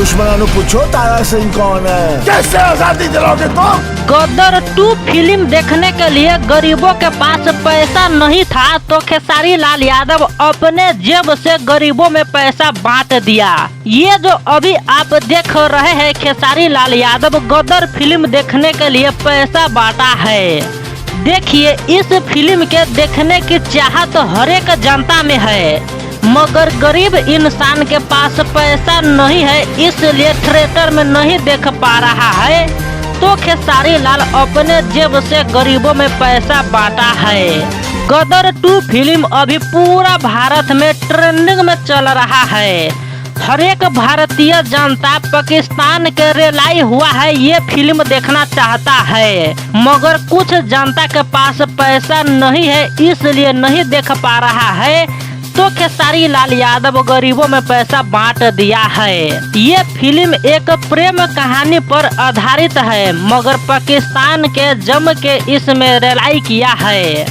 दुश्मनों पूछो तारा सिंह कौन है। कैसे आजादी दिलाओगे तुम? गदर 2 फिल्म देखने के लिए गरीबों के पास पैसा नहीं था तो खेसारी लाल यादव अपने जेब से गरीबों में पैसा बांट दिया। ये जो अभी आप देख रहे हैं खेसारी लाल यादव गदर फिल्म देखने के लिए पैसा बांटा है। देखिए इस फिल्म के देखने की चाहत हर एक जनता में है, मगर गरीब इंसान के पास पैसा नहीं है इसलिए थिएटर में नहीं देख पा रहा है, तो खेसारी लाल अपने जेब से गरीबों में पैसा बांटा है। गदर 2 फिल्म अभी पूरा भारत में ट्रेंडिंग में चल रहा है। हर एक भारतीय जनता पाकिस्तान के रिलाई हुआ है ये फिल्म देखना चाहता है, मगर कुछ जनता के पास पैसा नहीं है इसलिए नहीं देख पा रहा है, तो खेसारी लाल यादव गरीबों में पैसा बांट दिया है। ये फिल्म एक प्रेम कहानी पर आधारित है, मगर पाकिस्तान के जम के इसमें रिलाई किया है।